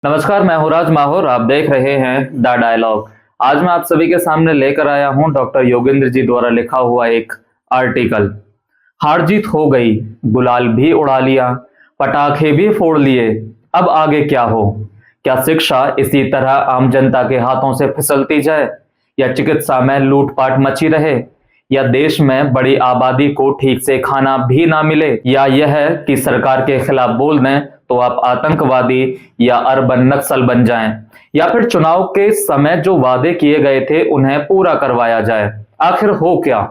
नमस्कार, मैं हूं राज माहौर। आप देख रहे हैं द डायलॉग। आज मैं आप सभी के सामने लेकर आया हूं डॉक्टर योगेंद्र जी द्वारा लिखा हुआ एक आर्टिकल। हार जीत हो गई, गुलाल भी उड़ा लिया, पटाखे भी फोड़ लिए, अब आगे क्या हो? क्या शिक्षा इसी तरह आम जनता के हाथों से फिसलती जाए, या चिकित्सा में लूटपाट मची रहे, या देश में बड़ी आबादी को ठीक से खाना भी ना मिले, या यह है कि सरकार के खिलाफ बोल दें तो आप आतंकवादी या अरबन नक्सल बन जाएं, या फिर चुनाव के समय जो वादे किए गए थे उन्हें पूरा करवाया जाए। आखिर हो क्या?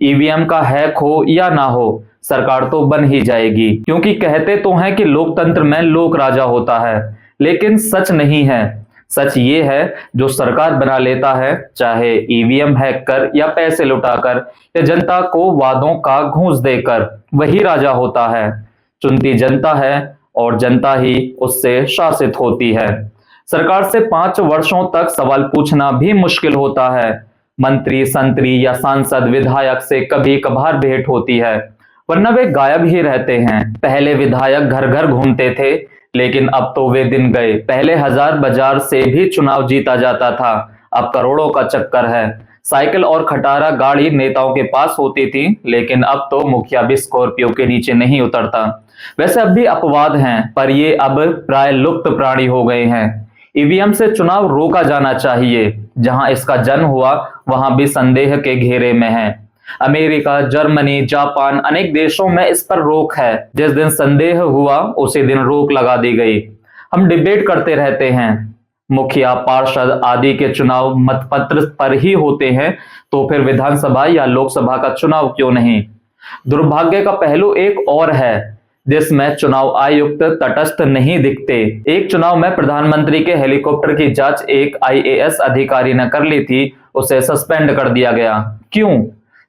ईवीएम का हैक हो या ना हो, सरकार तो बन ही जाएगी, क्योंकि कहते तो हैं कि लोकतंत्र में लोक राजा होता है, लेकिन सच नहीं है। सच ये है, जो सरकार बना लेता है, चाहे ईवीएम हैक कर या पैसे लुटाकर या जनता को वादों का घूंस देकर, वही राजा होता है। चुनती जनता है और जनता ही उससे शासित होती है। सरकार से 5 वर्षों तक सवाल पूछना भी मुश्किल होता है। मंत्री, संतरी या सांसद, विधायक से कभी कभार भेंट होती है, वरना वे गायब ही रहते हैं। पहले विधायक घर घर घूमते थे, लेकिन अब तो वे दिन गए। पहले हजार बाजार से भी चुनाव जीता जाता था, अब करोड़ों का चक्कर है। साइकिल और खटारा गाड़ी नेताओं के पास होती थी, लेकिन अब तो मुखिया भी स्कॉर्पियो के नीचे नहीं उतरता। वैसे अब भी अपवाद हैं, पर ये अब प्राय लुप्त प्राणी हो गए हैं। ईवीएम से चुनाव रोका जाना चाहिए। जहां इसका जन्म हुआ, वहां भी संदेह के घेरे में है। अमेरिका, जर्मनी, जापान, अनेक देशों में इस पर रोक है। जिस दिन संदेह हुआ, उसी दिन रोक लगा दी गई। हम डिबेट करते रहते हैं, मुखिया, पार्षद आदि के चुनाव मतपत्र पर ही होते हैं, तो फिर विधानसभा या लोकसभा का चुनाव क्यों नहीं? दुर्भाग्य का पहलू एक और है, जिसमें चुनाव आयुक्त तटस्थ नहीं दिखते। एक चुनाव में प्रधानमंत्री के हेलीकॉप्टर की जांच एक आईएएस अधिकारी ने कर ली थी, उसे सस्पेंड कर दिया गया। क्यों?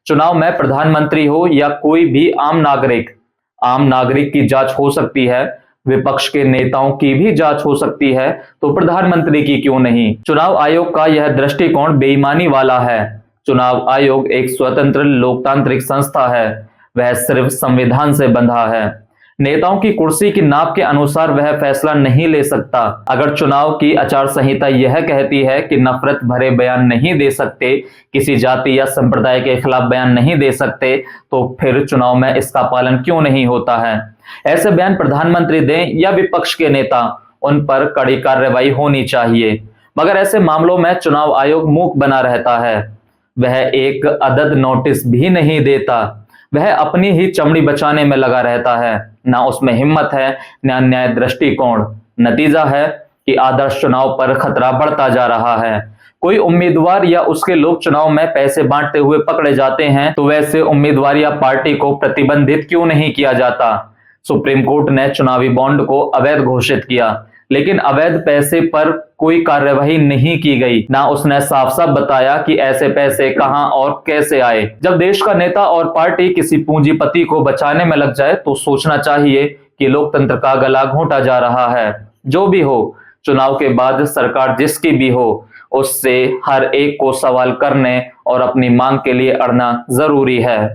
चुनाव में प्रधानमंत्री हो या कोई भी आम नागरिक की जांच हो सकती है, विपक्ष के नेताओं की भी जांच हो सकती है, तो प्रधानमंत्री की क्यों नहीं? चुनाव आयोग का यह दृष्टिकोण बेईमानी वाला है। चुनाव आयोग एक स्वतंत्र लोकतांत्रिक संस्था है, वह सिर्फ संविधान से बंधा है। नेताओं की कुर्सी की नाप के अनुसार वह फैसला नहीं ले सकता। अगर चुनाव की आचार संहिता यह कहती है कि नफरत भरे बयान नहीं दे सकते, किसी जाति या संप्रदाय के खिलाफ बयान नहीं दे सकते, तो फिर चुनाव में इसका पालन क्यों नहीं होता है? ऐसे बयान प्रधानमंत्री दें या विपक्ष के नेता, उन पर कड़ी कार्रवाई होनी चाहिए। मगर ऐसे मामलों में चुनाव आयोग मूक बना रहता है। वह एक अदद नोटिस भी नहीं देता। वह अपनी ही चमड़ी बचाने में लगा रहता है। ना उसमें हिम्मत है, ना न्याय दृष्टिकोण। नतीजा है कि आदर्श चुनाव पर खतरा बढ़ता जा रहा है। कोई उम्मीदवार या उसके लोग चुनाव में पैसे बांटते हुए पकड़े जाते हैं, तो वैसे उम्मीदवार या पार्टी को प्रतिबंधित क्यों नहीं किया जाता? सुप्रीम कोर्ट ने चुनावी बॉन्ड को अवैध घोषित किया, लेकिन अवैध पैसे पर कोई कार्यवाही नहीं की गई। ना उसने साफ साफ बताया कि ऐसे पैसे कहां और कैसे आए। जब देश का नेता और पार्टी किसी पूंजीपति को बचाने में लग जाए, तो सोचना चाहिए कि लोकतंत्र का गला घोंटा जा रहा है। जो भी हो, चुनाव के बाद सरकार जिसकी भी हो, उससे हर एक को सवाल करने और अपनी मांग के लिए अड़ना जरूरी है।